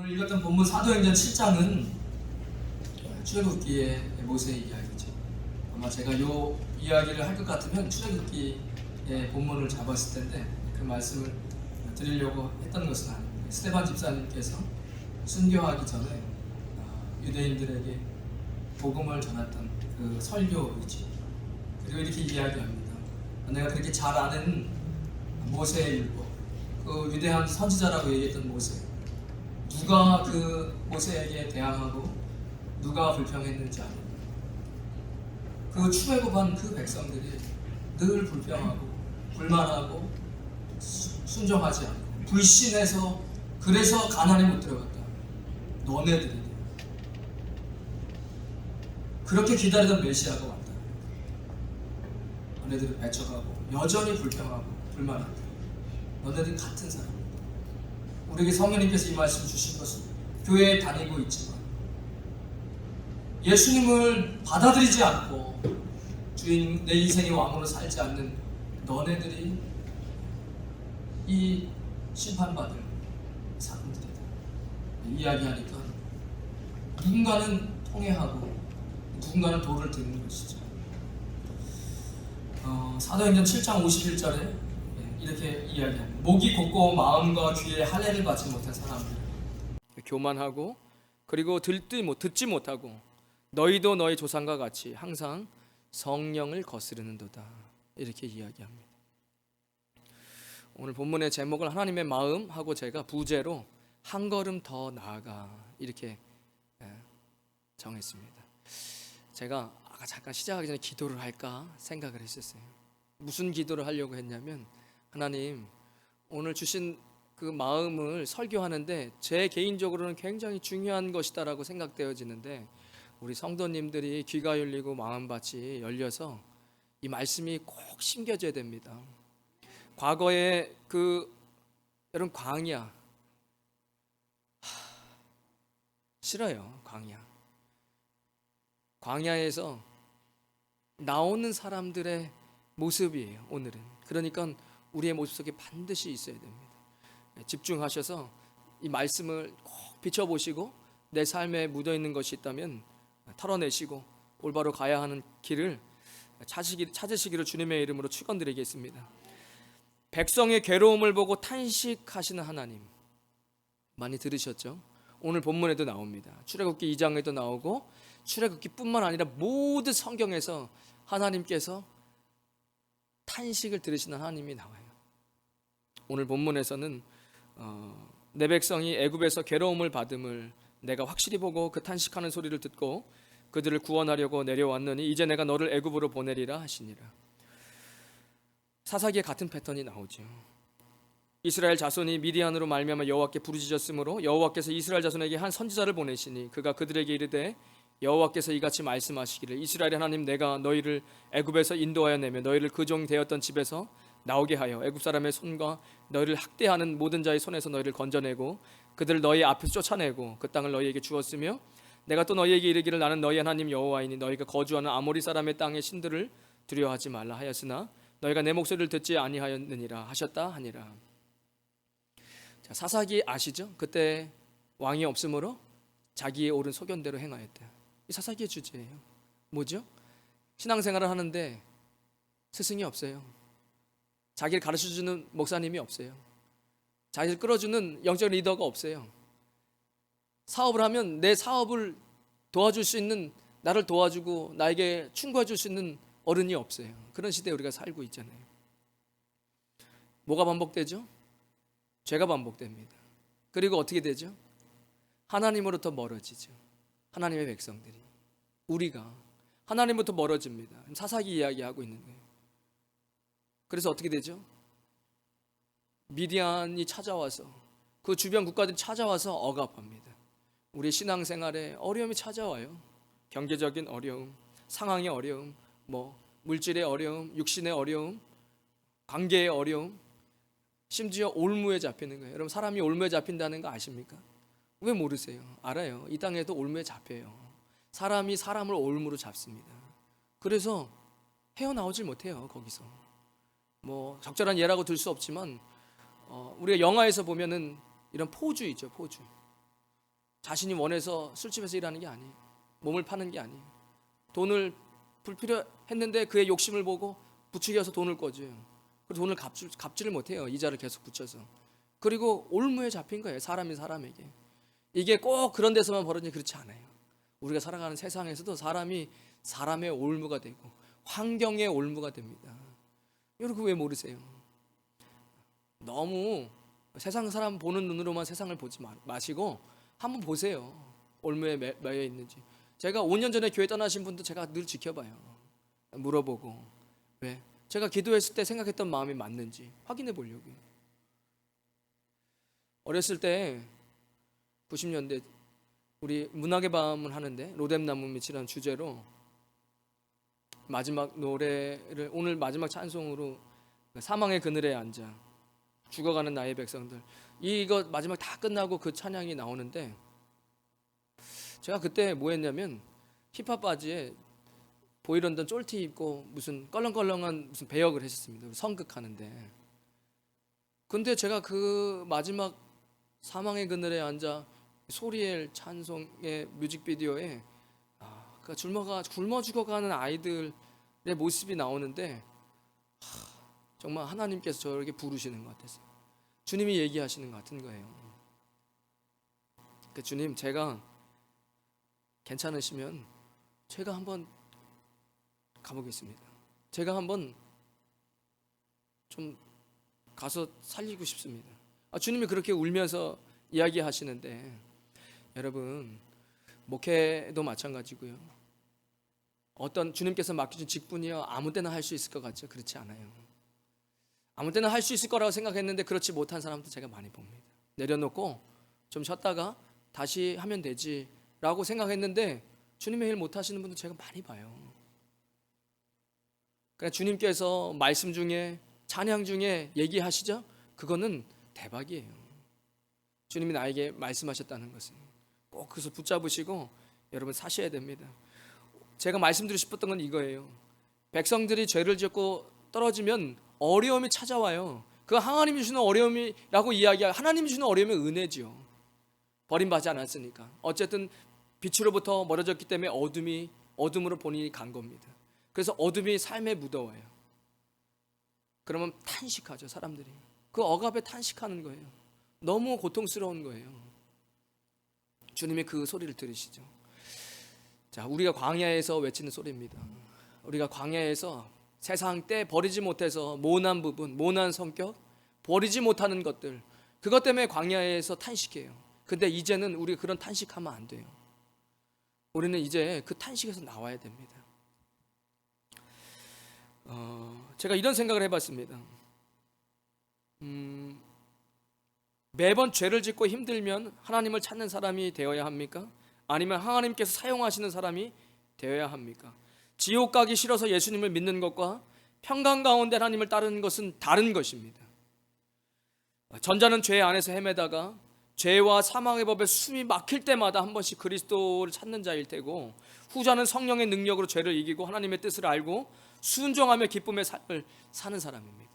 오늘 읽었던 본문 사도행전 7장은 출애굽기의 모세의 이야기죠. 아마 제가 이 이야기를 할 것 같으면 출애굽기의 본문을 잡았을 텐데 그 말씀을 드리려고 했던 것은 아닙니다. 스테반 집사님께서 순교하기 전에 유대인들에게 복음을 전했던 그 설교이죠. 그리고 이렇게 이야기합니다. 내가 그렇게 잘 아는 모세의 율법, 그 위대한 선지자라고 얘기했던 모세, 누가 그 모세에게 대항하고 누가 불평했는지 아는 그 출애굽한 그 백성들이 늘 불평하고 불만하고 순종하지 않고 불신해서 그래서 가나안에 못 들어갔다. 너네들이 그렇게 기다리던 메시아가 왔다. 너네들을 배척하고 여전히 불평하고 불만한다. 너네들이 같은 사람이다. 우리에게 성령님께서 이 말씀 주신 것은 교회에 다니고 있지만 예수님을 받아들이지 않고 주인 내 인생의 왕으로 살지 않는 너네들이 이 심판받을 사람들이다. 이야기하니까 누군가는 통회하고 누군가는 돌을 드는 것이죠. 사도행전 7장 51절에 이렇게 이야기합니다. 목이 곧고 마음과 귀에 할례를 받지 못한 사람들, 교만하고 그리고 듣지 못하고 너희도 너희 조상과 같이 항상 성령을 거스르는도다. 이렇게 이야기합니다. 오늘 본문의 제목을 하나님의 마음 하고 제가 부제로 한 걸음 더 나아가 이렇게 정했습니다. 제가 아까 잠깐 시작하기 전에 기도를 할까 생각을 했었어요. 무슨 기도를 하려고 했냐면, 하나님 오늘 주신 그 마음을 설교하는데 제 개인적으로는 굉장히 중요한 것이다라고 생각되어지는데 우리 성도님들이 귀가 열리고 마음밭이 열려서 이 말씀이 꼭 심겨져야 됩니다. 과거에 여러분 광야 싫어요. 광야에서 나오는 사람들의 모습이에요. 오늘은 그러니까 우리의 모습 속에 반드시 있어야 됩니다. 집중하셔서 이 말씀을 꼭 비춰보시고 내 삶에 묻어있는 것이 있다면 털어내시고 올바로 가야 하는 길을 찾으시기를 주님의 이름으로 축원드리겠습니다. 백성의 괴로움을 보고 탄식하시는 하나님 많이 들으셨죠? 오늘 본문에도 나옵니다. 출애굽기 2장에도 나오고 출애굽기뿐만 아니라 모든 성경에서 하나님께서 탄식을 들으시는 하나님이 나와요. 오늘 본문에서는 내 백성이 애굽에서 괴로움을 받음을 내가 확실히 보고 그 탄식하는 소리를 듣고 그들을 구원하려고 내려왔느니 이제 내가 너를 애굽으로 보내리라 하시니라. 사사기에 같은 패턴이 나오죠. 이스라엘 자손이 미디안으로 말미암아 여호와께 부르짖었으므로 여호와께서 이스라엘 자손에게 한 선지자를 보내시니 그가 그들에게 이르되 여호와께서 이같이 말씀하시기를 이스라엘 하나님 내가 너희를 애굽에서 인도하여 내며 너희를 그 종 되었던 집에서 나오게 하여 애굽 사람의 손과 너희를 학대하는 모든 자의 손에서 너희를 건져내고 그들을 너희 앞에서 쫓아내고 그 땅을 너희에게 주었으며 내가 또 너희에게 이르기를 나는 너희 하나님 여호와이니 너희가 거주하는 아모리 사람의 땅의 신들을 두려워하지 말라 하였으나 너희가 내 목소리를 듣지 아니하였느니라 하셨다 하니라. 자, 사사기 아시죠? 그때 왕이 없으므로 자기의 옳은 소견대로 행하였다. 이 사사기의 주제예요. 뭐죠? 신앙생활을 하는데 스승이 없어요. 자기를 가르쳐주는 목사님이 없어요. 자기를 끌어주는 영적 리더가 없어요. 사업을 하면 내 사업을 도와줄 수 있는, 나를 도와주고 나에게 충고해 줄 수 있는 어른이 없어요. 그런 시대에 우리가 살고 있잖아요. 뭐가 반복되죠? 죄가 반복됩니다. 그리고 어떻게 되죠? 하나님으로부터 멀어지죠. 하나님의 백성들이, 우리가 하나님부터 멀어집니다. 사사기 이야기하고 있는 거예요. 그래서 어떻게 되죠? 미디안이 찾아와서 그 주변 국가들이 찾아와서 억압합니다. 우리 신앙생활에 어려움이 찾아와요. 경제적인 어려움, 상황의 어려움, 물질의 어려움, 육신의 어려움, 관계의 어려움, 심지어 올무에 잡히는 거예요. 여러분 사람이 올무에 잡힌다는 거 아십니까? 왜 모르세요? 알아요. 이 땅에도 올무에 잡혀요. 사람이 사람을 올무로 잡습니다. 그래서 헤어나오질 못해요. 거기서 적절한 예라고 들 수 없지만 우리가 영화에서 보면은 이런 포주 있죠. 포주. 자신이 원해서 술집에서 일하는 게 아니에요. 몸을 파는 게 아니에요. 돈을 불필요했는데 그의 욕심을 보고 부추겨서 돈을 꿔줘요. 그리고 돈을 갚지를 못해요. 이자를 계속 붙여서. 그리고 올무에 잡힌 거예요. 사람이 사람에게. 이게 꼭 그런 데서만 벌어지지 그렇지 않아요. 우리가 살아가는 세상에서도 사람이 사람의 올무가 되고 환경의 올무가 됩니다. 여러분 왜 모르세요? 너무 세상 사람 보는 눈으로만 세상을 보지 마시고 한번 보세요. 올무에 매여 있는지. 제가 5년 전에 교회 떠나신 분도 제가 늘 지켜봐요. 물어보고 왜? 제가 기도했을 때 생각했던 마음이 맞는지 확인해 보려고요. 어렸을 때 90년대 우리 문학의 밤을 하는데 로뎀나무 밑이라는 주제로 마지막 노래를 오늘 마지막 찬송으로 사망의 그늘에 앉아 죽어가는 나의 백성들 이거 마지막 다 끝나고 그 찬양이 나오는데 제가 그때 뭐 했냐면 힙합 바지에 보이런던 쫄티 입고 무슨 껄렁껄렁한 무슨 배역을 했었습니다. 선극하는데 근데 제가 그 마지막 사망의 그늘에 앉아 소리엘 찬송의 뮤직비디오에 그 굶어 죽어가는 아이들의 모습이 나오는데 정말 하나님께서 저에게 부르시는 것 같았어요. 주님이 얘기하시는 것 같은 거예요. 그러니까 주님 제가 괜찮으시면 제가 한번 가보겠습니다. 제가 한번 좀 가서 살리고 싶습니다. 주님이 그렇게 울면서 이야기하시는데 여러분 목회도 마찬가지고요. 어떤 주님께서 맡기신 직분이요 아무 때나 할 수 있을 것 같죠? 그렇지 않아요. 아무 때나 할 수 있을 거라고 생각했는데 그렇지 못한 사람도 제가 많이 봅니다. 내려놓고 좀 쉬었다가 다시 하면 되지 라고 생각했는데 주님의 일 못하시는 분도 제가 많이 봐요. 그러니까 주님께서 말씀 중에 찬양 중에 얘기하시죠? 그거는 대박이에요. 주님이 나에게 말씀하셨다는 것은 꼭 그것을 붙잡으시고 여러분 사셔야 됩니다. 제가 말씀드리고 싶었던 건 이거예요. 백성들이 죄를 짓고 떨어지면 어려움이 찾아와요. 그 하나님이 주시는 어려움이라고 이야기하고 하나님이 주시는 어려움은 은혜지요. 버림받지 않았으니까. 어쨌든 빛으로부터 멀어졌기 때문에 어둠으로 본인이 간 겁니다. 그래서 어둠이 삶에 묻어와요. 그러면 탄식하죠, 사람들이. 그 억압에 탄식하는 거예요. 너무 고통스러운 거예요. 주님이 그 소리를 들으시죠. 자, 우리가 광야에서 외치는 소리입니다. 우리가 광야에서 세상 때 버리지 못해서 모난 부분, 모난 성격, 버리지 못하는 것들, 그것 때문에 광야에서 탄식해요. 근데 이제는 우리가 그런 탄식하면 안 돼요. 우리는 이제 그 탄식에서 나와야 됩니다. 제가 이런 생각을 해봤습니다. 매번 죄를 짓고 힘들면 하나님을 찾는 사람이 되어야 합니까? 아니면 하나님께서 사용하시는 사람이 되어야 합니까? 지옥 가기 싫어서 예수님을 믿는 것과 평강 가운데 하나님을 따르는 것은 다른 것입니다. 전자는 죄 안에서 헤매다가 죄와 사망의 법에 숨이 막힐 때마다 한 번씩 그리스도를 찾는 자일 테고, 후자는 성령의 능력으로 죄를 이기고 하나님의 뜻을 알고 순종하며 기쁨의 삶을 사는 사람입니다.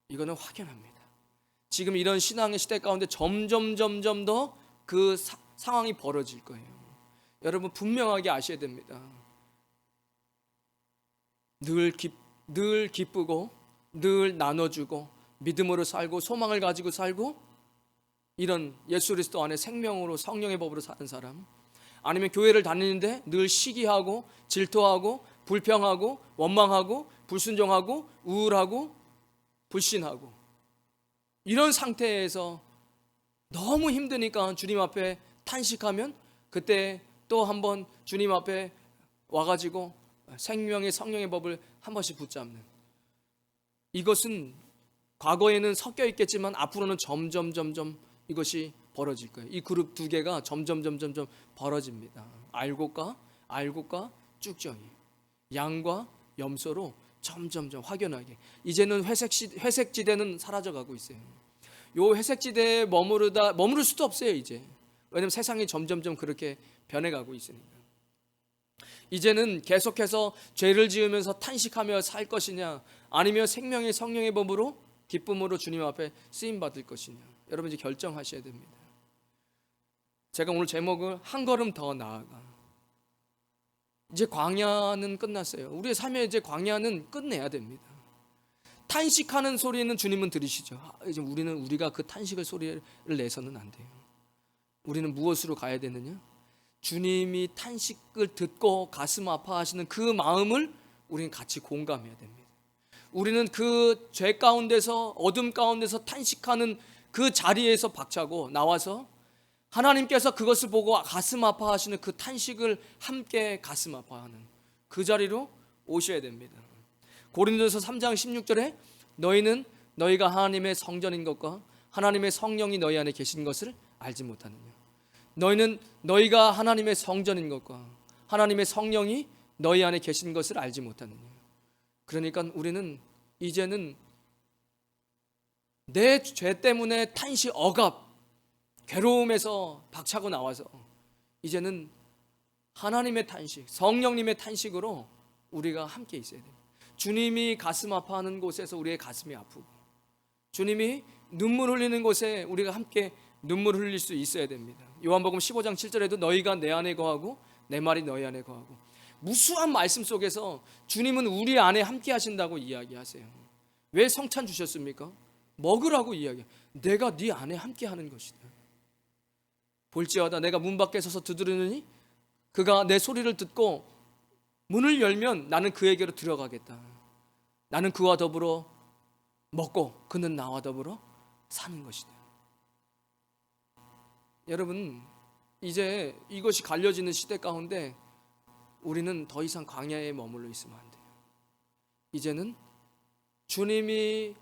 이거는 확연합니다. 지금 이런 신앙의 시대 가운데 점점 더 그 상황이 벌어질 거예요. 여러분 분명하게 아셔야 됩니다. 늘 기쁘고 늘 나눠주고 믿음으로 살고 소망을 가지고 살고 이런 예수 그리스도 안에 생명으로 성령의 법으로 사는 사람, 아니면 교회를 다니는데 늘 시기하고 질투하고 불평하고 원망하고 불순종하고 우울하고 불신하고 이런 상태에서 너무 힘드니까 주님 앞에 탄식하면 그때 또 한번 주님 앞에 와가지고 생명의 성령의 법을 한 번씩 붙잡는, 이것은 과거에는 섞여 있겠지만 앞으로는 점점 이것이 벌어질 거예요. 이 그룹 두 개가 점점 벌어집니다. 알곡과 쭉정이, 양과 염소로 점점 확연하게. 이제는 회색지대는 사라져가고 있어요. 요 회색지대에 머무를 수도 없어요 이제. 왜냐하면 세상이 점점 그렇게 변해가고 있으니까. 이제는 계속해서 죄를 지으면서 탄식하며 살 것이냐, 아니면 생명의 성령의 법으로 기쁨으로 주님 앞에 쓰임 받을 것이냐, 여러분 이제 결정하셔야 됩니다. 제가 오늘 제목을 한 걸음 더 나아가. 이제 광야는 끝났어요. 우리의 삶의 이제 광야는 끝내야 됩니다. 탄식하는 소리는 주님은 들으시죠. 이제 우리가 그 탄식의 소리를 내서는 안 돼요. 우리는 무엇으로 가야 되느냐? 주님이 탄식을 듣고 가슴 아파하시는 그 마음을 우리는 같이 공감해야 됩니다. 우리는 그 죄 가운데서, 어둠 가운데서 탄식하는 그 자리에서 박차고 나와서 하나님께서 그것을 보고 가슴 아파하시는 그 탄식을 함께 가슴 아파하는 그 자리로 오셔야 됩니다. 고린도서 3장 16절에 너희는 너희가 하나님의 성전인 것과 하나님의 성령이 너희 안에 계신 것을 알지 못하느냐. 너희는 너희가 하나님의 성전인 것과 하나님의 성령이 너희 안에 계신 것을 알지 못하느냐. 그러니까 우리는 이제는 내 죄 때문에 탄식, 억압, 괴로움에서 박차고 나와서 이제는 하나님의 탄식, 성령님의 탄식으로 우리가 함께 있어야 됩니다. 주님이 가슴 아파하는 곳에서 우리의 가슴이 아프고, 주님이 눈물 흘리는 곳에 우리가 함께 눈물 흘릴 수 있어야 됩니다. 요한복음 15장 7절에도 너희가 내 안에 거하고 내 말이 너희 안에 거하고, 무수한 말씀 속에서 주님은 우리 안에 함께 하신다고 이야기하세요. 왜 성찬 주셨습니까? 먹으라고 이야기해요. 내가 네 안에 함께 하는 것이다. 볼지어다 내가 문 밖에 서서 두드리느니 그가 내 소리를 듣고 문을 열면 나는 그에게로 들어가겠다. 나는 그와 더불어 먹고 그는 나와 더불어 사는 것이다. 여러분, 이제 이것이 갈려지는 시대 가운데 우리는 더 이상 광야에 머물러 있으면 안 돼요. 이제는 주님이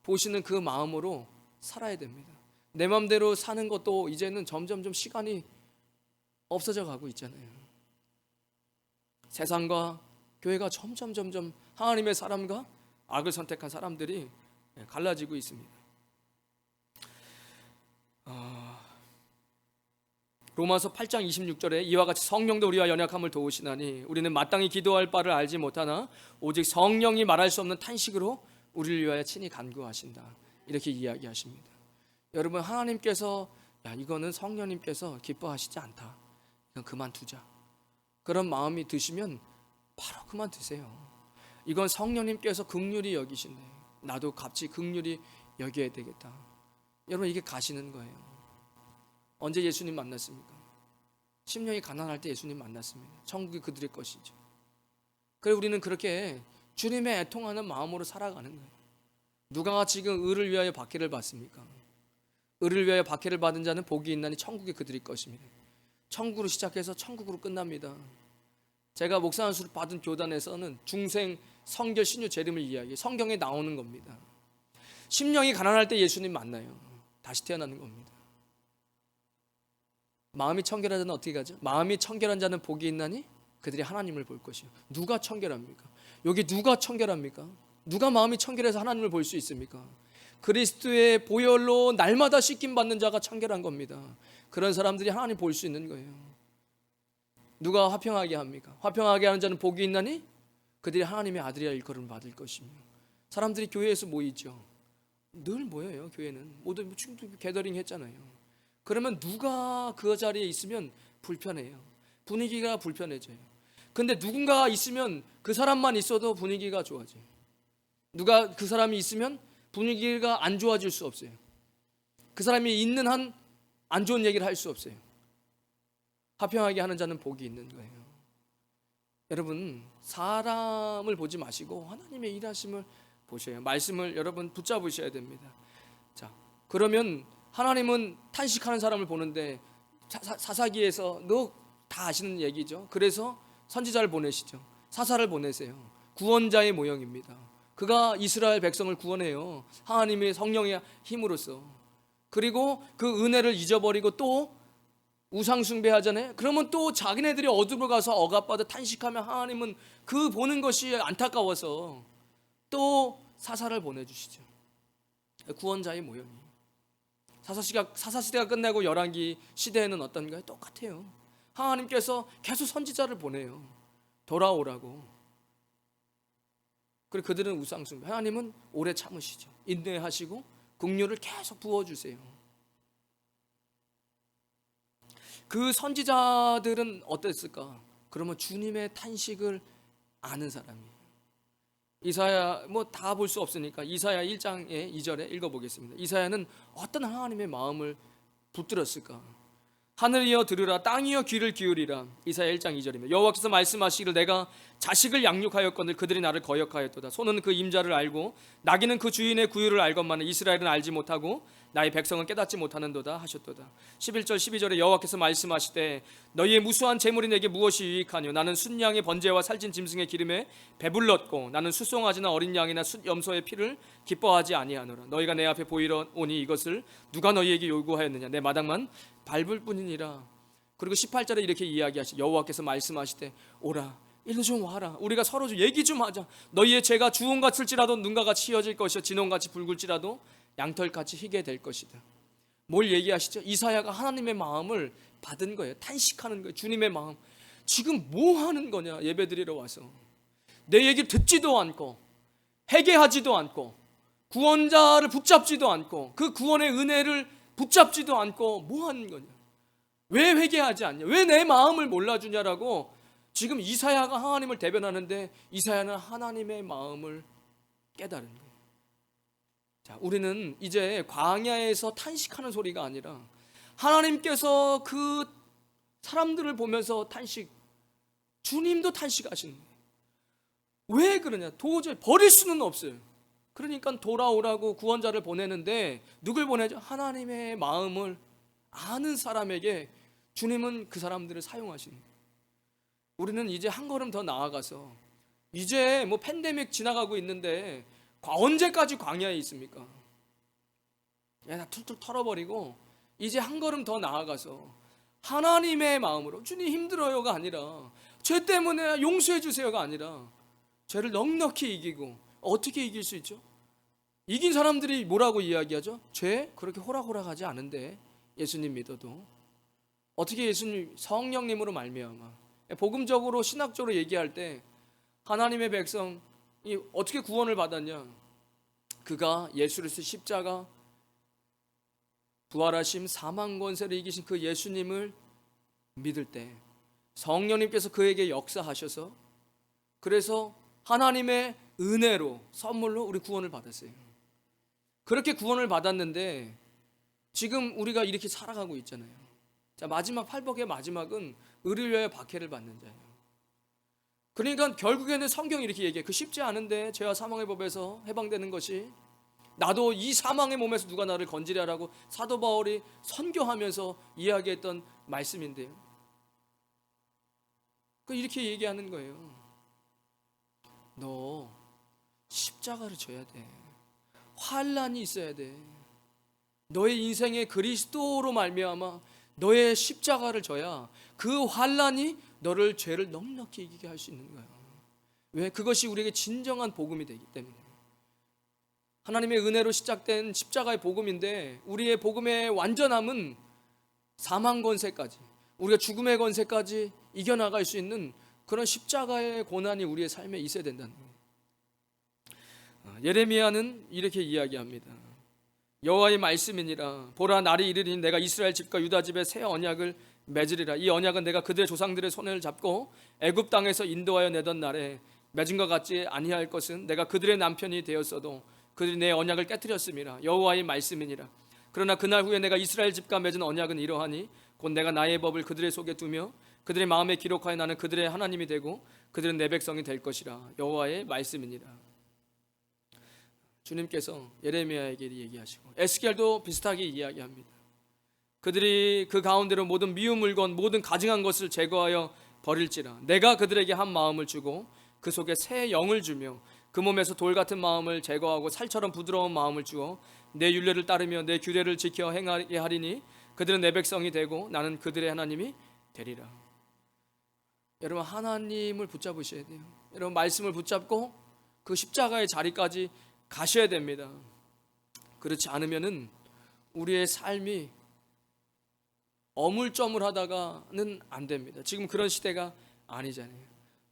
보시는 그 마음으로 살아야 됩니다. 내 마음대로 사는 것도 이제는 점점점 시간이 없어져 가고 있잖아요. 세상과 교회가 점점 하나님의 사람과 악을 선택한 사람들이 갈라지고 있습니다. 로마서 8장 26절에 이와 같이 성령도 우리와 연약함을 도우시나니 우리는 마땅히 기도할 바를 알지 못하나 오직 성령이 말할 수 없는 탄식으로 우리를 위하여 친히 간구하신다. 이렇게 이야기하십니다. 여러분, 하나님께서 이거는 성령님께서 기뻐하시지 않다, 이건 그만두자, 그런 마음이 드시면 바로 그만두세요. 이건 성령님께서 긍휼히 여기신데 나도 같이 긍휼히 여겨야 되겠다. 여러분, 이게 가시는 거예요. 언제 예수님 만났습니까? 심령이 가난할 때 예수님 만났습니다. 천국이 그들의 것이죠. 그래서 우리는 그렇게 주님의 애통하는 마음으로 살아가는 거예요. 누가 지금 의를 위하여 박해를 받습니까? 의를 위하여 박해를 받은 자는 복이 있나니 천국이 그들의 것입니다. 천국으로 시작해서 천국으로 끝납니다. 제가 목사 안수를 받은 교단에서는 중생 성결 신유 재림을 이야기해 성경에 나오는 겁니다. 심령이 가난할 때 예수님 만나요. 다시 태어나는 겁니다. 마음이 청결한 자는 어떻게 가죠? 마음이 청결한 자는 복이 있나니 그들이 하나님을 볼 것이요. 누가 청결합니까? 여기 누가 청결합니까? 누가 마음이 청결해서 하나님을 볼 수 있습니까? 그리스도의 보혈로 날마다 씻김 받는 자가 청결한 겁니다. 그런 사람들이 하나님 볼 수 있는 거예요. 누가 화평하게 합니까? 화평하게 하는 자는 복이 있나니 그들이 하나님의 아들이라 일컬음을 받을 것이며. 사람들이 교회에서 모이죠. 늘 모여요. 교회는 모두 게더링 했잖아요. 그러면 누가 그 자리에 있으면 불편해요. 분위기가 불편해져요. 근데 누군가가 있으면 그 사람만 있어도 분위기가 좋아져요. 누가 그 사람이 있으면 분위기가 안 좋아질 수 없어요. 그 사람이 있는 한 안 좋은 얘기를 할 수 없어요. 화평하게 하는 자는 복이 있는 거예요. 여러분, 사람을 보지 마시고 하나님의 일하심을 보셔요. 말씀을 여러분 붙잡으셔야 됩니다. 자, 그러면 하나님은 탄식하는 사람을 보는데 사사기에서 너 다 아시는 얘기죠. 그래서 선지자를 보내시죠. 사사를 보내세요. 구원자의 모형입니다. 그가 이스라엘 백성을 구원해요. 하나님의 성령의 힘으로써. 그리고 그 은혜를 잊어버리고 또 우상 숭배하잖아요. 그러면 또 자기네들이 어둠으로 가서 억압받아 탄식하면 하나님은 그 보는 것이 안타까워서 또 사사를 보내주시죠. 구원자의 모형이. 사사시대가 끝나고 열왕기 시대에는 어떤가요? 똑같아요. 하나님께서 계속 선지자를 보내요. 돌아오라고. 그리고 그들은 우상 숭배. 하나님은 오래 참으시죠. 인내하시고 긍휼을 계속 부어주세요. 그 선지자들은 어땠을까? 그러면 주님의 탄식을 아는 사람이에요. 이사야 뭐 다 볼 수 없으니까 이사야 1장의 2절에 읽어보겠습니다. 이사야는 어떤 하나님의 마음을 붙들었을까? 하늘이여 들으라, 땅이여 귀를 기울이라. 이사야 1장 2절입니다. 여호와께서 말씀하시기를 내가 자식을 양육하였거늘 그들이 나를 거역하였도다. 소는 그 임자를 알고 나귀는 그 주인의 구유를 알건만은 이스라엘은 알지 못하고 나의 백성은 깨닫지 못하는도다 하셨도다. 11절 12절에 여호와께서 말씀하시되 너희의 무수한 재물이 내게 무엇이 유익하뇨? 나는 순양의 번제와 살찐 짐승의 기름에 배불렀고 나는 숫송아지나 어린 양이나 숫염소의 피를 기뻐하지 아니하노라. 너희가 내 앞에 보이러 오니 이것을 누가 너희에게 요구하였느냐? 내 마당만 밟을 뿐이니라. 그리고 18절에 이렇게 이야기하시 여호와께서 말씀하시되 오라 일로 좀 와라. 우리가 서로 좀 얘기 좀 하자. 너희의 죄가 주홍 같을지라도 눈과 같이 휘어질 것이요 진홍같이 붉을지라도 양털같이 희게 될 것이다. 뭘 얘기하시죠? 이사야가 하나님의 마음을 받은 거예요. 탄식하는 거예요. 주님의 마음. 지금 뭐 하는 거냐? 예배드리러 와서 내 얘기 듣지도 않고 회개하지도 않고 구원자를 붙잡지도 않고 그 구원의 은혜를 붙잡지도 않고 뭐 하는 거냐? 왜 회개하지 않냐? 왜 내 마음을 몰라주냐라고 지금 이사야가 하나님을 대변하는데 이사야는 하나님의 마음을 깨달은 거예요. 자, 우리는 이제 광야에서 탄식하는 소리가 아니라 하나님께서 그 사람들을 보면서 주님도 탄식하시는 거예요. 왜 그러냐? 도저히 버릴 수는 없어요. 그러니까 돌아오라고 구원자를 보내는데 누굴 보내죠? 하나님의 마음을 아는 사람에게 주님은 그 사람들을 사용하시는 거예요. 우리는 이제 한 걸음 더 나아가서 이제 뭐 팬데믹 지나가고 있는데 언제까지 광야에 있습니까? 다 툴툴 털어버리고 이제 한 걸음 더 나아가서 하나님의 마음으로 주님 힘들어요가 아니라 죄 때문에 용서해 주세요가 아니라 죄를 넉넉히 이기고 어떻게 이길 수 있죠? 이긴 사람들이 뭐라고 이야기하죠? 죄 그렇게 호락호락하지 않은데 예수님 믿어도 어떻게 예수님 성령님으로 말미암아 복음적으로 신학적으로 얘기할 때 하나님의 백성이 어떻게 구원을 받았냐? 그가 예수 그리스도 십자가 부활하심 사망 권세를 이기신 그 예수님을 믿을 때 성령님께서 그에게 역사하셔서 그래서 하나님의 은혜로 선물로 우리 구원을 받았어요. 그렇게 구원을 받았는데 지금 우리가 이렇게 살아가고 있잖아요. 자, 마지막 팔복의 마지막은 의를 위하여 박해를 받는 자예요. 그러니까 결국에는 성경이 이렇게 얘기해. 그 쉽지 않은데 죄와 사망의 법에서 해방되는 것이 나도 이 사망의 몸에서 누가 나를 건지랴라고 사도 바울이 선교하면서 이야기했던 말씀인데요. 이렇게 얘기하는 거예요. 너 십자가를 져야 돼. 환난이 있어야 돼. 너의 인생에 그리스도로 말미암아 너의 십자가를 져야 그 환난이 너를 죄를 넉넉히 이기게 할 수 있는 거예요. 왜? 그것이 우리에게 진정한 복음이 되기 때문에. 하나님의 은혜로 시작된 십자가의 복음인데 우리의 복음의 완전함은 사망 권세까지 우리가 죽음의 권세까지 이겨나갈 수 있는 그런 십자가의 고난이 우리의 삶에 있어야 된다는 거예요. 예레미야는 이렇게 이야기합니다. 여호와의 말씀이니라 보라 날이 이르리니 내가 이스라엘 집과 유다 집에 새 언약을 맺으리라. 이 언약은 내가 그들의 조상들의 손을 잡고 애굽 땅에서 인도하여 내던 날에 맺은 것 같지 아니할 것은 내가 그들의 남편이 되었어도 그들이 내 언약을 깨뜨렸음이라. 여호와의 말씀이니라. 그러나 그날 후에 내가 이스라엘 집과 맺은 언약은 이러하니 곧 내가 나의 법을 그들의 속에 두며 그들의 마음에 기록하여 나는 그들의 하나님이 되고 그들은 내 백성이 될 것이라. 여호와의 말씀이니라. 주님께서 예레미야에게 얘기하시고 에스겔도 비슷하게 이야기합니다. 그들이 그 가운데로 모든 미운 물건 모든 가증한 것을 제거하여 버릴지라. 내가 그들에게 한 마음을 주고 그 속에 새 영을 주며 그 몸에서 돌 같은 마음을 제거하고 살처럼 부드러운 마음을 주어 내 율례를 따르며 내 규례를 지켜 행하게 하리니 그들은 내 백성이 되고 나는 그들의 하나님이 되리라. 여러분 하나님을 붙잡으셔야 돼요. 여러분 말씀을 붙잡고 그 십자가의 자리까지 가셔야 됩니다. 그렇지 않으면은 우리의 삶이 어물쩌물하다가는 안 됩니다. 지금 그런 시대가 아니잖아요.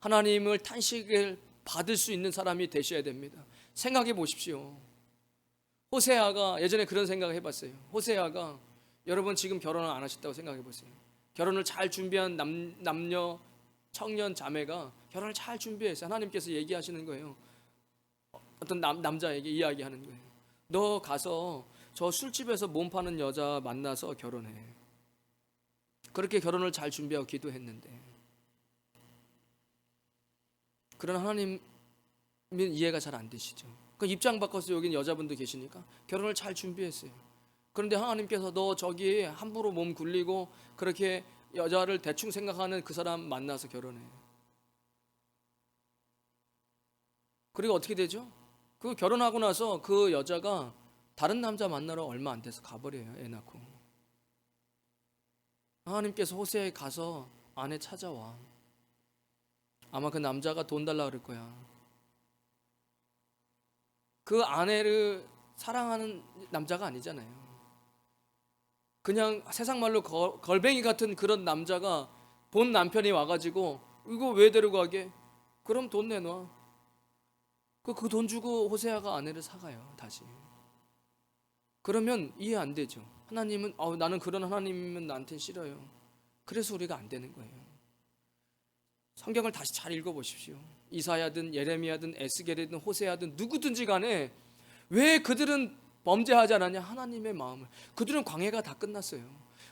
하나님을 탄식을 받을 수 있는 사람이 되셔야 됩니다. 생각해 보십시오. 호세아가 예전에 그런 생각을 해봤어요. 호세아가 여러분 지금 결혼을 안 하셨다고 생각해 보세요. 결혼을 잘 준비한 남녀 청년 자매가 결혼을 잘 준비해서 하나님께서 얘기하시는 거예요. 어떤 남자에게 이야기하는 거예요. 너 가서 저 술집에서 몸 파는 여자 만나서 결혼해. 그렇게 결혼을 잘 준비하고 기도했는데, 그런 하나님은 이해가 잘 안 되시죠. 그 입장 바꿔서 여긴 여자분도 계시니까 결혼을 잘 준비했어요. 그런데 하나님께서 너 저기 함부로 몸 굴리고 그렇게 여자를 대충 생각하는 그 사람 만나서 결혼해. 그리고 어떻게 되죠? 그 결혼하고 나서 그 여자가 다른 남자 만나러 얼마 안 돼서 가버려요. 애 낳고. 하나님께서 호세아에 가서 아내 찾아와. 아마 그 남자가 돈 달라 그럴 거야. 그 아내를 사랑하는 남자가 아니잖아요. 그냥 세상 말로 걸뱅이 같은 그런 남자가 본 남편이 와가지고 이거 왜 데리고 가게? 그럼 돈 내놔. 그 돈 주고 호세아가 아내를 사가요. 다시. 그러면 이해 안 되죠. 하나님은 나는 그런 하나님이면 나한테는 싫어요. 그래서 우리가 안 되는 거예요. 성경을 다시 잘 읽어보십시오. 이사야든 예레미야든 에스겔이든 호세아든 누구든지 간에 왜 그들은 범죄하지 않았냐? 하나님의 마음을. 그들은 광야가 다 끝났어요.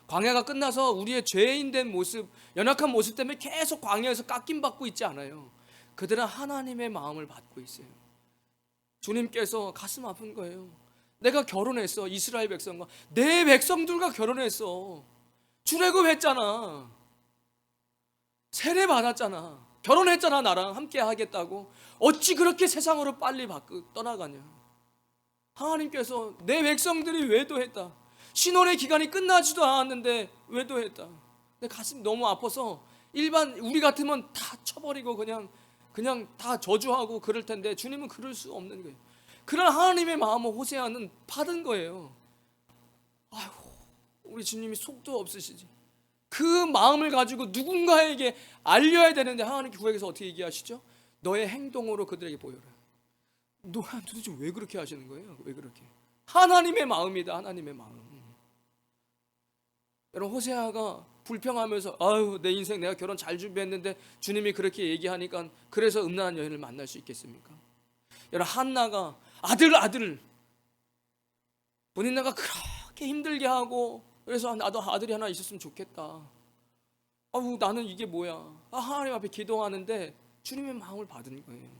광야가 끝나서 우리의 죄인된 모습, 연약한 모습 때문에 계속 광야에서 깎임받고 있지 않아요. 그들은 하나님의 마음을 받고 있어요. 주님께서 가슴 아픈 거예요. 내가 결혼했어. 이스라엘 백성과 내 백성들과 결혼했어. 출애굽했잖아. 세례 받았잖아. 결혼했잖아. 나랑 함께 하겠다고. 어찌 그렇게 세상으로 빨리 떠나가냐? 하나님께서 내 백성들이 외도했다. 신혼의 기간이 끝나지도 않았는데 외도했다. 내 가슴이 너무 아파서 일반 우리 같으면 다 쳐버리고 그냥 다 저주하고 그럴 텐데 주님은 그럴 수 없는 거예요. 그런 하나님의 마음을 호세아는 받은 거예요. 아이고, 우리 주님이 속도 없으시지. 그 마음을 가지고 누군가에게 알려야 되는데 하나님 구약에서 어떻게 얘기하시죠? 너의 행동으로 그들에게 보여라. 도대체 왜 그렇게 하시는 거예요? 왜 그렇게? 하나님의 마음이다. 하나님의 마음. 여러분, 호세아가 불평하면서 아유 내 인생 내가 결혼 잘 준비했는데 주님이 그렇게 얘기하니까 그래서 음란한 여인을 만날 수 있겠습니까? 여러분, 한나가 아들 본인네가 그렇게 힘들게 하고 그래서 나도 아들이 하나 있었으면 좋겠다. 아우 나는 이게 뭐야? 하나님 앞에 기도하는데 주님의 마음을 받은 거예요.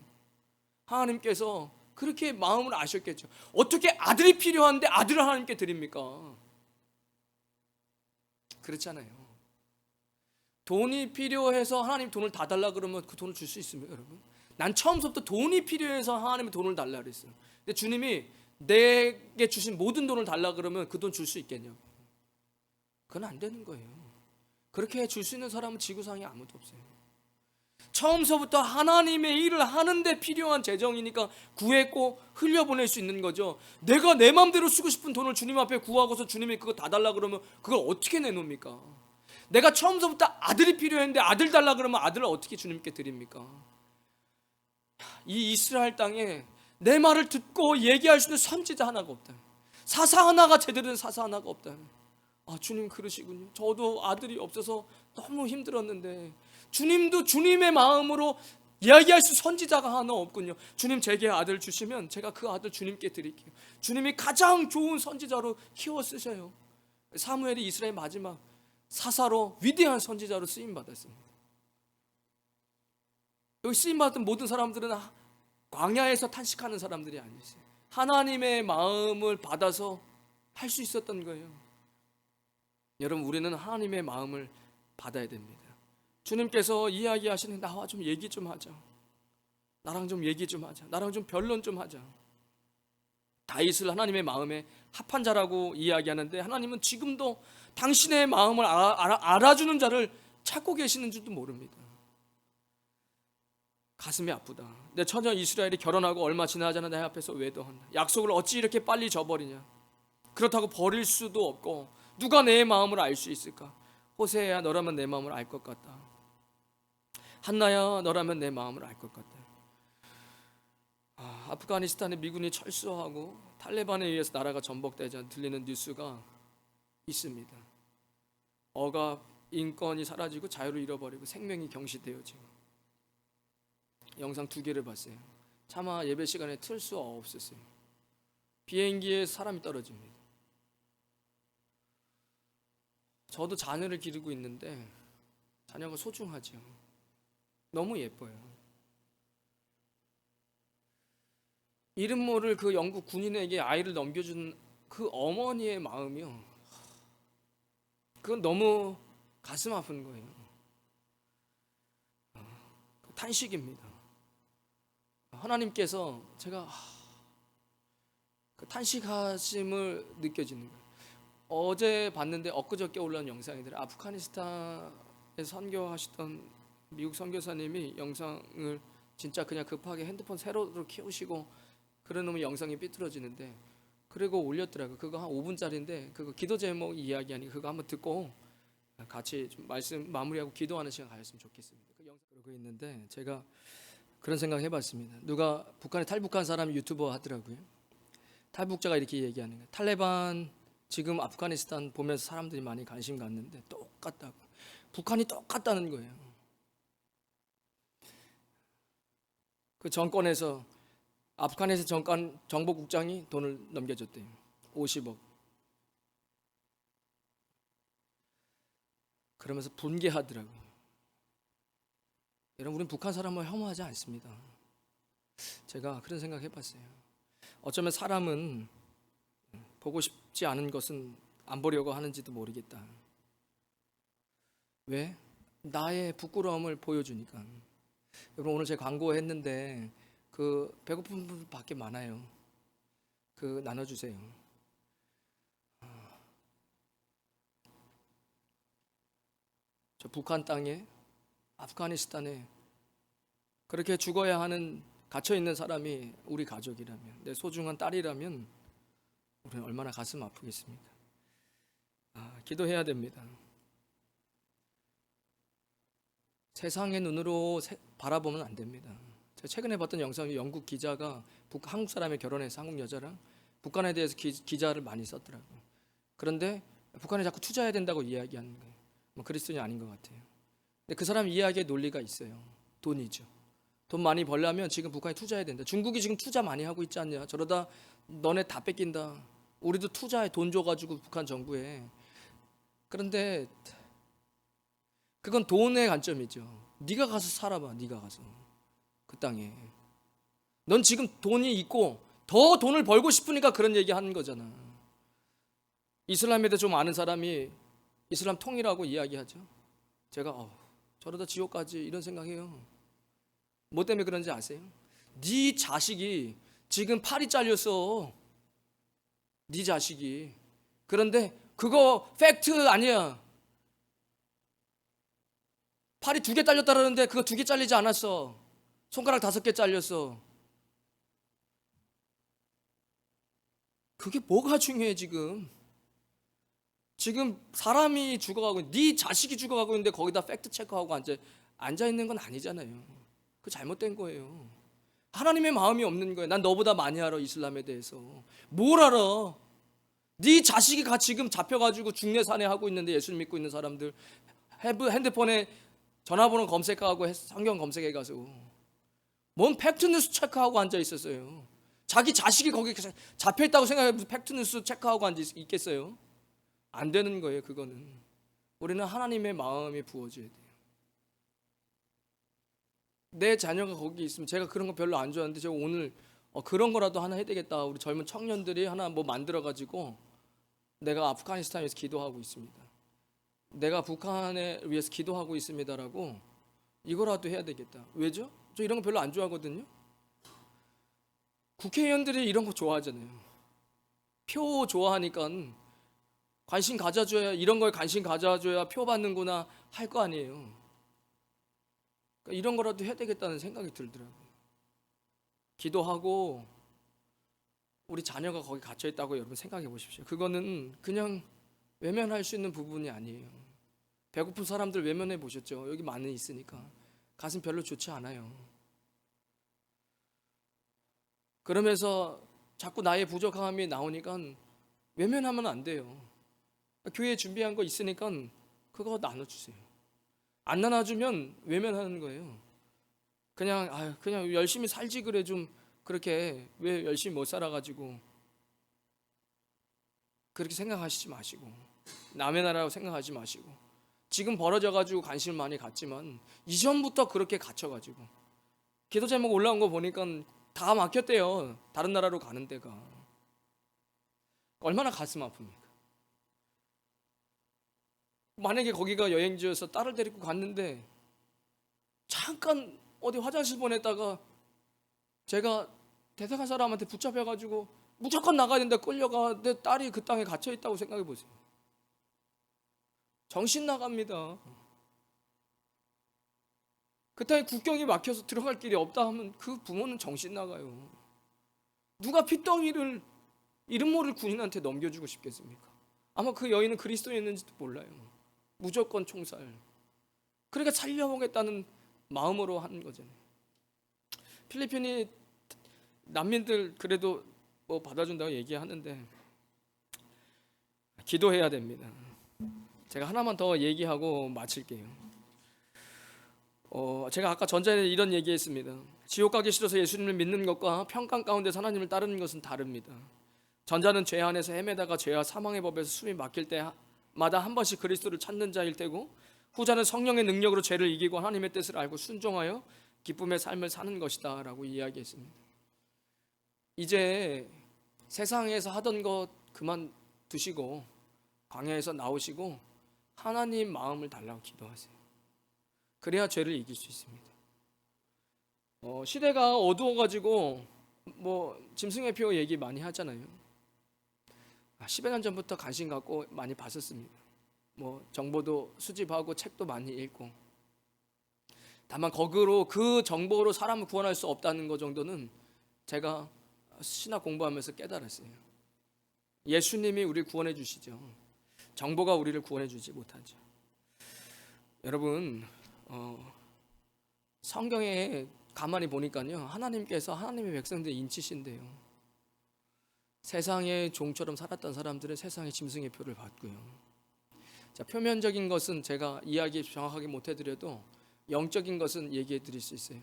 하나님께서 그렇게 마음을 아셨겠죠. 어떻게 아들이 필요한데 아들을 하나님께 드립니까? 그렇잖아요. 돈이 필요해서 하나님 돈을 다 달라 그러면 그 돈을 줄 수 있습니까, 여러분? 난 처음부터 돈이 필요해서 하나님이 돈을 달라 그랬어요. 근데 주님이 내게 주신 모든 돈을 달라 그러면 그 돈 줄 수 있겠냐? 그건 안 되는 거예요. 그렇게 줄 수 있는 사람은 지구상에 아무도 없어요. 처음서부터 하나님의 일을 하는데 필요한 재정이니까 구했고 흘려보낼 수 있는 거죠. 내가 내 마음대로 쓰고 싶은 돈을 주님 앞에 구하고서 주님이 그거 다 달라 그러면 그걸 어떻게 내놓습니까? 내가 처음서부터 아들이 필요했는데 아들 달라 그러면 아들을 어떻게 주님께 드립니까? 이 이스라엘 땅에 내 말을 듣고 얘기할 수 있는 선지자 하나가 없다. 사사 하나가 제대로 된 사사 하나가 없다. 주님 그러시군요. 저도 아들이 없어서 너무 힘들었는데 주님도 주님의 마음으로 이야기할 수 선지자가 하나 없군요. 주님 제게 아들 주시면 제가 그 아들 주님께 드릴게요. 주님이 가장 좋은 선지자로 키워 쓰셔요. 사무엘이 이스라엘 마지막 사사로 위대한 선지자로 쓰임 받았습니다. 여기 쓰임 받은 모든 사람들은 광야에서 탄식하는 사람들이 아니었어요. 하나님의 마음을 받아서 할 수 있었던 거예요. 여러분, 우리는 하나님의 마음을 받아야 됩니다. 주님께서 이야기하시는 나와 좀 얘기 좀 하자. 나랑 좀 얘기 좀 하자. 나랑 좀 변론 좀 하자. 다윗을 하나님의 마음에 합한 자라고 이야기하는데 하나님은 지금도 당신의 마음을 알아주는 자를 찾고 계시는 줄도 모릅니다. 가슴이 아프다. 내 처녀 이스라엘이 결혼하고 얼마 지나지 않아 내 앞에서 외도한다. 약속을 어찌 이렇게 빨리 저버리냐. 그렇다고 버릴 수도 없고 누가 내 마음을 알 수 있을까? 호세야 너라면 내 마음을 알 것 같다. 한나야 너라면 내 마음을 알 것 같다. 아프가니스탄에 미군이 철수하고 탈레반에 의해서 나라가 전복되자 들리는 뉴스가 있습니다. 억압, 인권이 사라지고 자유를 잃어버리고 생명이 경시되어지고 영상 2개를 봤어요. 차마 예배 시간에 틀 수 없었어요. 비행기에 사람이 떨어집니다. 저도 자녀를 기르고 있는데 자녀가 소중하죠. 너무 예뻐요. 이름 모를 그 영국 군인에게 아이를 넘겨준 그 어머니의 마음이요, 그건 너무 가슴 아픈 거예요. 탄식입니다. 하나님께서 제가 그 탄식하심을 느껴지는 거예요. 어제 봤는데 엊그저께 올라온 영상이더래. 아프가니스탄에 선교하시던 미국 선교사님이 영상을 진짜 그냥 급하게 핸드폰 세로로 키우시고 그러는 영상이 삐뚤어지는데, 그리고 올렸더라고요. 그거 한 5분짜리인데 그거 기도 제목 이야기하니까 그거 한번 듣고 같이 좀 말씀 마무리하고 기도하는 시간 가졌으면 좋겠습니다. 그 영상 그러고 있는데 제가 그런 생각 해봤습니다. 누가 북한에 탈북한 사람이 유튜버 하더라고요. 탈북자가 이렇게 얘기하는 거예요. 탈레반 지금 아프가니스탄 보면서 사람들이 많이 관심 갖는데 똑같다고. 북한이 똑같다는 거예요. 그 정권에서 아프가니스탄 정권 정보국장이 돈을 넘겨줬대요. 50억. 그러면서 분개하더라고요. 여러분, 우리는 북한 사람을 혐오하지 않습니다. 제가 그런 생각 해봤어요. 어쩌면 사람은 보고 싶지 않은 것은 안 보려고 하는지도 모르겠다. 왜? 나의 부끄러움을 보여주니까. 여러분, 오늘 제가 광고했는데 그 배고픈 분밖에 많아요. 그 나눠주세요. 저 북한 땅에, 아프가니스탄에 그렇게 죽어야 하는 갇혀 있는 사람이 우리 가족이라면, 내 소중한 딸이라면 우리는 얼마나 가슴 아프겠습니까? 기도해야 됩니다. 세상의 눈으로 바라보면 안 됩니다. 제가 최근에 봤던 영상이 영국 기자가 한국 사람이 결혼해서 한국 여자랑 북한에 대해서 기자를 많이 썼더라고요. 그런데 북한에 자꾸 투자해야 된다고 이야기하는 거예요. 그리스도인이 아닌 것 같아요. 근데 그 사람 이야기에 논리가 있어요. 돈이죠. 돈 많이 벌려면 지금 북한에 투자해야 된다. 중국이 지금 투자 많이 하고 있지 않냐. 저러다 너네 다 뺏긴다. 우리도 투자해, 돈 줘가지고 북한 정부에. 그런데 그건 돈의 관점이죠. 네가 가서 살아봐. 네가 가서 그 땅에. 넌 지금 돈이 있고 더 돈을 벌고 싶으니까 그런 얘기 하는 거잖아. 이슬람에 대해 좀 아는 사람이 이슬람 통일하고 이야기하죠. 제가 저러다 지옥 가지 이런 생각해요. 뭐 때문에 그런지 아세요? 네 자식이 지금 팔이 잘렸어. 네 자식이. 그런데 그거 팩트 아니야. 팔이 2개 잘렸다라는데 그거 2개 잘리지 않았어. 손가락 5개 잘렸어. 그게 뭐가 중요해 지금? 지금 사람이 죽어가고 네 자식이 죽어가고 있는데 거기다 팩트 체크하고 앉아 있는 건 아니잖아요. 그 잘못된 거예요. 하나님의 마음이 없는 거예요. 난 너보다 많이 알아. 이슬람에 대해서 뭘 알아? 네 자식이 지금 잡혀가지고 중내산에 하고 있는데, 예수님 믿고 있는 사람들 핸드폰에 전화번호 검색하고 성경 검색해 가서 뭔 팩트뉴스 체크하고 앉아 있었어요. 자기 자식이 거기 잡혀있다고 생각해 무슨 팩트뉴스 체크하고 앉아 있겠어요? 안 되는 거예요. 그거는 우리는 하나님의 마음이 부어져야 돼요. 내 자녀가 거기 있으면, 제가 그런 거 별로 안 좋아하는데 제가 오늘 그런 거라도 하나 해야 되겠다. 우리 젊은 청년들이 하나 뭐 만들어 가지고 내가 아프가니스탄에서 기도하고 있습니다, 내가 북한에 위해서 기도하고 있습니다라고 이거라도 해야 되겠다. 왜죠? 저 이런 거 별로 안 좋아하거든요. 국회의원들이 이런 거 좋아하잖아요. 표 좋아하니까 관심 가져줘야, 이런 거에 관심 가져줘야 표 받는구나 할 거 아니에요. 그러니까 이런 거라도 해야 되겠다는 생각이 들더라고요. 기도하고 우리 자녀가 거기 갇혀 있다고 여러분 생각해 보십시오. 그거는 그냥 외면할 수 있는 부분이 아니에요. 배고픈 사람들 외면해 보셨죠? 여기 많이 있으니까 가슴 별로 좋지 않아요. 그러면서 자꾸 나의 부족함이 나오니까 외면하면 안 돼요. 교회에 준비한 거 있으니까 그거 나눠주세요. 안 나눠주면 외면하는 거예요. 그냥 열심히 살지 그래. 좀 그렇게 왜 열심히 못 살아가지고 그렇게 생각하시지 마시고, 남의 나라라고 생각하지 마시고, 지금 벌어져가지고 관심을 많이 갖지만 이전부터 그렇게 갇혀가지고 기도 제목 올라온 거 보니까 다 막혔대요. 다른 나라로 가는 데가. 얼마나 가슴 아픕니까? 만약에 거기가 여행지여서 딸을 데리고 갔는데 잠깐 어디 화장실 보냈다가 제가 대상한 사람한테 붙잡혀가지고 무조건 나가야 된다 끌려가, 내 딸이 그 땅에 갇혀 있다고 생각해 보세요. 정신 나갑니다. 그 땅에 국경이 막혀서 들어갈 길이 없다 하면 그 부모는 정신 나가요. 누가 핏덩이를 이름 모를 군인한테 넘겨주고 싶겠습니까? 아마 그 여인은 그리스도였는지도 몰라요. 무조건 총살. 그러니까 살려보겠다는 마음으로 하는 거잖아요. 필리핀이 난민들 그래도 뭐 받아준다고 얘기하는데 기도해야 됩니다. 제가 하나만 더 얘기하고 마칠게요. 제가 아까 전자에 이런 얘기했습니다. 지옥 가기 싫어서 예수님을 믿는 것과 평강 가운데서 하나님을 따르는 것은 다릅니다. 전자는 죄 안에서 헤매다가 죄와 사망의 법에서 숨이 막힐 때마다 한 번씩 그리스도를 찾는 자일 테고, 후자는 성령의 능력으로 죄를 이기고 하나님의 뜻을 알고 순종하여 기쁨의 삶을 사는 것이다 라고 이야기했습니다. 이제 세상에서 하던 것 그만 두시고 광야에서 나오시고 하나님 마음을 달라고 기도하세요. 그래야 죄를 이길 수 있습니다. 시대가 어두워가지고 뭐 짐승의 표 얘기 많이 하잖아요. 10여 년 전부터 관심 갖고 많이 봤었습니다. 뭐 정보도 수집하고 책도 많이 읽고. 다만 거기로 그 정보로 사람을 구원할 수 없다는 것 정도는 제가 신학 공부하면서 깨달았어요. 예수님이 우리를 구원해 주시죠. 정보가 우리를 구원해 주지 못하죠. 여러분, 성경에 가만히 보니까요, 하나님께서 하나님의 백성들의 인치신데요. 세상의 종처럼 살았던 사람들은 세상의 짐승의 표를 받고요. 자, 표면적인 것은 제가 이야기 정확하게 못 해드려도 영적인 것은 얘기해 드릴 수 있어요.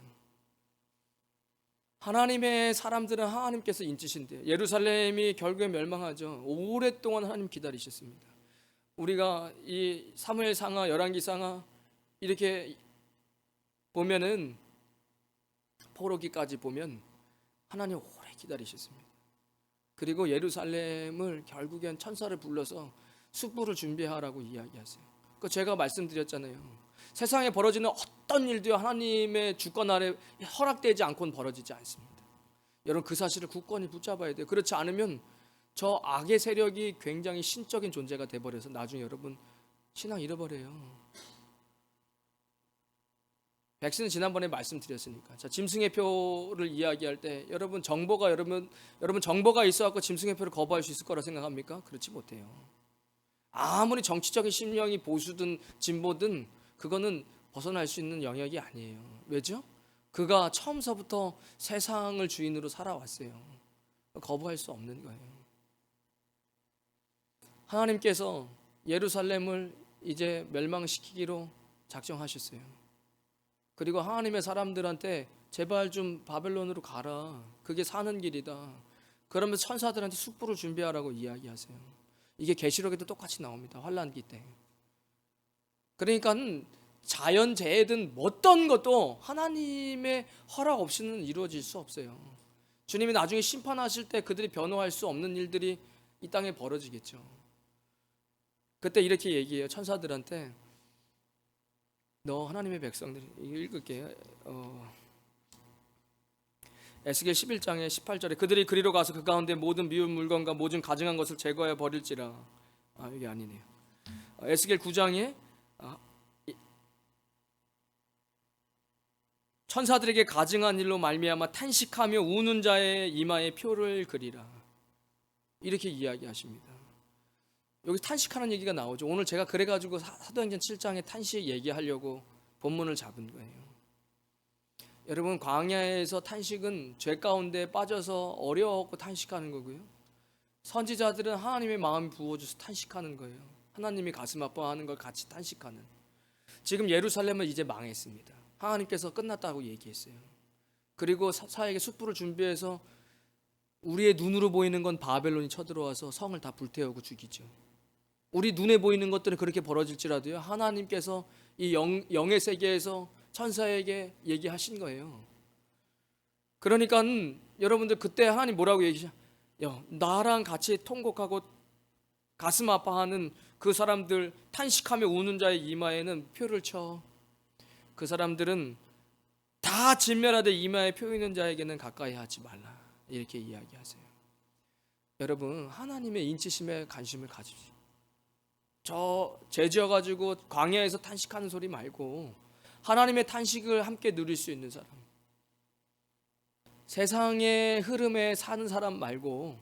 하나님의 사람들은 하나님께서 인치신대요. 예루살렘이 결국에 멸망하죠. 오랫동안 하나님 기다리셨습니다. 우리가 이 사무엘상하, 열왕기상하 이렇게 보면은 포로기까지 보면 하나님 오래 기다리셨습니다. 그리고 예루살렘을 결국엔 천사를 불러서 숙부를 준비하라고 이야기하세요. 그 제가 말씀드렸잖아요. 세상에 벌어지는 어떤 일도요, 하나님의 주권 아래 허락되지 않고는 벌어지지 않습니다. 여러분, 그 사실을 굳건히 붙잡아야 돼요. 그렇지 않으면 저 악의 세력이 굉장히 신적인 존재가 돼버려서 나중에 여러분 신앙 잃어버려요. 백신은 지난번에 말씀드렸으니까. 자, 짐승의 표를 이야기할 때 여러분 정보가 있어갖고 짐승의 표를 거부할 수 있을 거라 생각합니까? 그렇지 못해요. 아무리 정치적인 신령이 보수든 진보든 그거는 벗어날 수 있는 영역이 아니에요. 왜죠? 그가 처음서부터 세상을 주인으로 살아왔어요. 거부할 수 없는 거예요. 하나님께서 예루살렘을 이제 멸망시키기로 작정하셨어요. 그리고 하나님의 사람들한테 제발 좀 바벨론으로 가라. 그게 사는 길이다. 그러면서 천사들한테 숙부를 준비하라고 이야기하세요. 이게 계시록에도 똑같이 나옵니다. 환란기 때. 그러니까 자연재해든 어떤 것도 하나님의 허락 없이는 이루어질 수 없어요. 주님이 나중에 심판하실 때 그들이 변호할 수 없는 일들이 이 땅에 벌어지겠죠. 그때 이렇게 얘기해요. 천사들한테 너 하나님의 백성들이, 이거 읽을게요. 에스겔 11장에 18절에 그들이 그리로 가서 그 가운데 모든 미운 물건과 모든 가증한 것을 제거해 버릴지라. 이게 아니네요. 에스겔 9장에 천사들에게 가증한 일로 말미암아 탄식하며 우는 자의 이마에 표를 그리라. 이렇게 이야기하십니다. 여기 탄식하는 얘기가 나오죠. 오늘 제가 그래가지고 사도행전 7장에 탄식 얘기하려고 본문을 잡은 거예요. 여러분, 광야에서 탄식은 죄 가운데 빠져서 어려웠고 탄식하는 거고요. 선지자들은 하나님의 마음이 부어져서 탄식하는 거예요. 하나님이 가슴 아파하는 걸 같이 탄식하는. 지금 예루살렘은 이제 망했습니다. 하나님께서 끝났다고 얘기했어요. 그리고 사에게 숯불을 준비해서 우리의 눈으로 보이는 건 바벨론이 쳐들어와서 성을 다 불태우고 죽이죠. 우리 눈에 보이는 것들은 그렇게 벌어질지라도요, 하나님께서 이 영의 세계에서 천사에게 얘기하신 거예요. 그러니까 여러분들 그때 하나님 뭐라고 얘기하죠? 나랑 같이 통곡하고 가슴 아파하는 그 사람들, 탄식하며 우는 자의 이마에는 표를 쳐. 그 사람들은 다 진멸하되 이마에 표 있는 자에게는 가까이 하지 말라. 이렇게 이야기하세요. 여러분, 하나님의 인치심에 관심을 가지십시오. 저 죄지어 가지고 광야에서 탄식하는 소리 말고 하나님의 탄식을 함께 누릴 수 있는 사람, 세상의 흐름에 사는 사람 말고,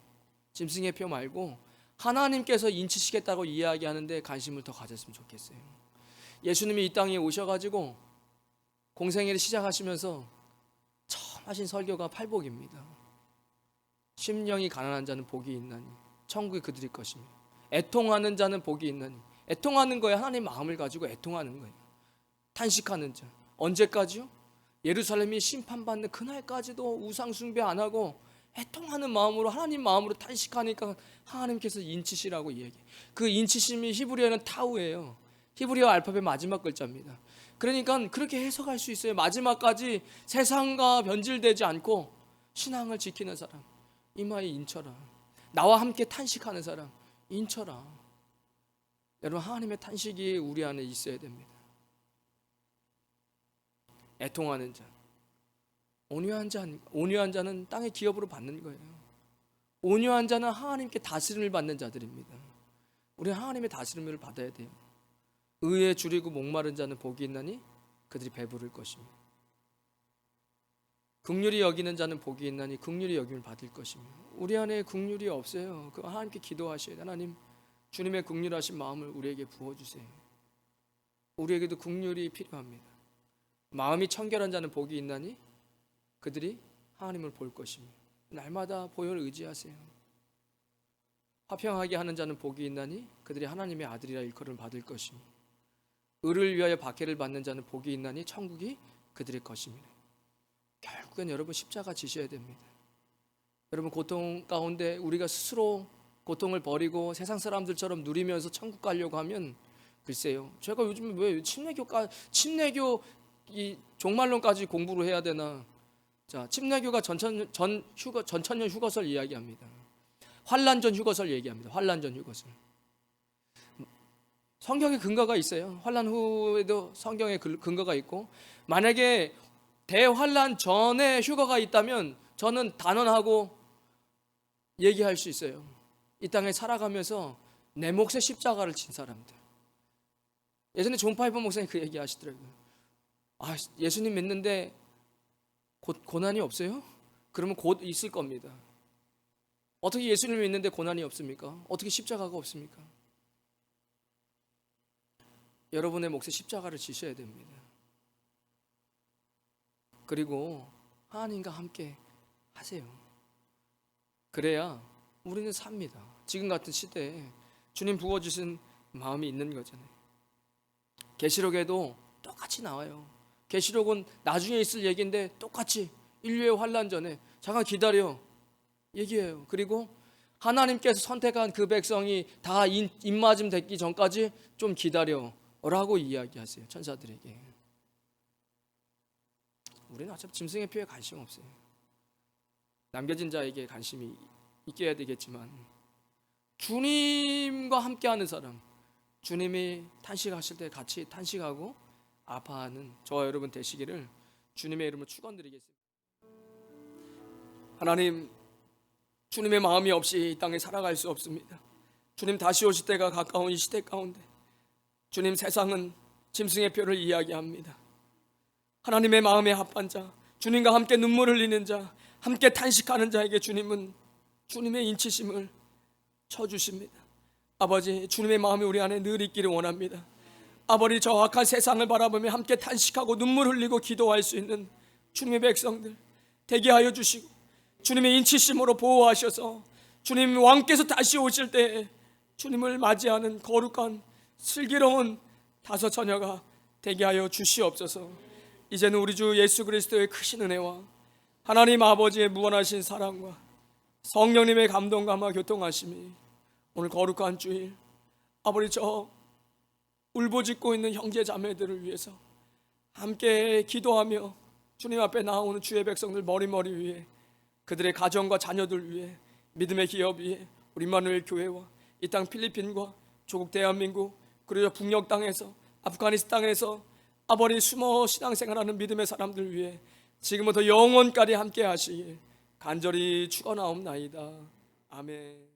짐승의 표 말고 하나님께서 인치시겠다고 이야기하는데 관심을 더 가졌으면 좋겠어요. 예수님이 이 땅에 오셔가지고 공생애를 시작하시면서 처음 하신 설교가 팔복입니다. 심령이 가난한 자는 복이 있나니 천국이 그들의 것이며, 애통하는 자는 복이 있나니. 애통하는 거예요. 하나님 마음을 가지고 애통하는 거예요. 탄식하는 자. 언제까지요? 예루살렘이 심판받는 그날까지도 우상 숭배 안 하고 애통하는 마음으로, 하나님 마음으로 탄식하니까 하나님께서 인치시라고 이야기해요. 그 인치심이 히브리어는 타우예요. 히브리어 알파벳 마지막 글자입니다. 그러니까 그렇게 해석할 수 있어요. 마지막까지 세상과 변질되지 않고 신앙을 지키는 사람, 이마에 인쳐라. 나와 함께 탄식하는 사람, 인쳐라. 여러분, 하나님의 탄식이 우리 안에 있어야 됩니다. 애통하는 자, 온유한 자는 땅의 기업으로 받는 거예요. 온유한 자는 하나님께 다스림을 받는 자들입니다. 우리는 하나님의 다스림을 받아야 돼요. 의에 줄이고 목마른 자는 복이 있나니 그들이 배부를 것이며, 긍휼히 여기는 자는 복이 있나니 긍휼히 여김을 받을 것이며. 우리 안에 긍휼이 없어요. 그 하나님께 기도하셔야 돼요. 하나님, 주님의 긍휼하신 마음을 우리에게 부어주세요. 우리에게도 긍휼이 필요합니다. 마음이 청결한 자는 복이 있나니 그들이 하나님을 볼 것이며. 날마다 보혈을 의지하세요. 화평하게 하는 자는 복이 있나니 그들이 하나님의 아들이라 일컬음을 받을 것이며, 의를 위하여 박해를 받는 자는 복이 있나니 천국이 그들의 것입니다. 결국엔 여러분, 십자가 지셔야 됩니다. 여러분, 고통 가운데 우리가 스스로 고통을 버리고 세상 사람들처럼 누리면서 천국 가려고 하면, 글쎄요, 제가 요즘 왜 침례교 이 종말론까지 공부를 해야 되나? 자, 침례교가 전천년 휴거설 이야기합니다. 환란전 휴거설 얘기합니다. 환란전 휴거설. 성경에 근거가 있어요. 환란 후에도 성경에 근거가 있고, 만약에 대환란 전에 휴거가 있다면 저는 단언하고 얘기할 수 있어요. 이 땅에 살아가면서 내 몫의 십자가를 진 사람들. 예전에 존 파이퍼 목사님 그 얘기 하시더라고요. 예수님 믿는데 고난이 없어요? 그러면 곧 있을 겁니다. 어떻게 예수님 믿는데 고난이 없습니까? 어떻게 십자가가 없습니까? 여러분의 몫의 십자가를 지셔야 됩니다. 그리고 하나님과 함께 하세요. 그래야 우리는 삽니다. 지금 같은 시대에 주님 부어주신 마음이 있는 거잖아요. 계시록에도 똑같이 나와요. 계시록은 나중에 있을 얘기인데 똑같이 인류의 환란 전에 잠깐 기다려 얘기해요. 그리고 하나님께서 선택한 그 백성이 다 입맞음 됐기 전까지 좀 기다려라고 이야기하세요. 천사들에게. 우리는 어차피 짐승의 표에 관심 없어요. 남겨진 자에게 관심이 있게 되겠지만, 주님과 함께하는 사람, 주님이 탄식하실 때 같이 탄식하고 아파하는 저와 여러분 되시기를 주님의 이름으로 축원드리겠습니다. 하나님, 주님의 마음이 없이 이 땅에 살아갈 수 없습니다. 주님 다시 오실 때가 가까운 이 시대 가운데 주님, 세상은 짐승의 표를 이야기합니다. 하나님의 마음에 합한 자, 주님과 함께 눈물 흘리는 자, 함께 탄식하는 자에게 주님은 주님의 인치심을 쳐주십니다. 아버지, 주님의 마음이 우리 안에 늘 있기를 원합니다. 아버지, 저 악한 세상을 바라보며 함께 탄식하고 눈물 흘리고 기도할 수 있는 주님의 백성들 되게 하여 주시고, 주님의 인치심으로 보호하셔서 주님 왕께서 다시 오실 때 주님을 맞이하는 거룩한 슬기로운 다섯 처녀가 되게 하여 주시옵소서. 이제는 우리 주 예수 그리스도의 크신 은혜와 하나님 아버지의 무한하신 사랑과 성령님의 감동감화 교통하심이 오늘 거룩한 주일 아버지 저 울부짖고 있는 형제 자매들을 위해서 함께 기도하며 주님 앞에 나오는 주의 백성들 머리머리 위에, 그들의 가정과 자녀들 위해, 믿음의 기업 위에, 우리 임마누엘 교회와 이 땅 필리핀과 조국 대한민국, 그리고 북녘 땅에서 아프가니스탄 땅에서 아버지 숨어 신앙생활하는 믿음의 사람들 위해 지금부터 영원까지 함께 하시길 간절히 축원하옵나이다. 아멘.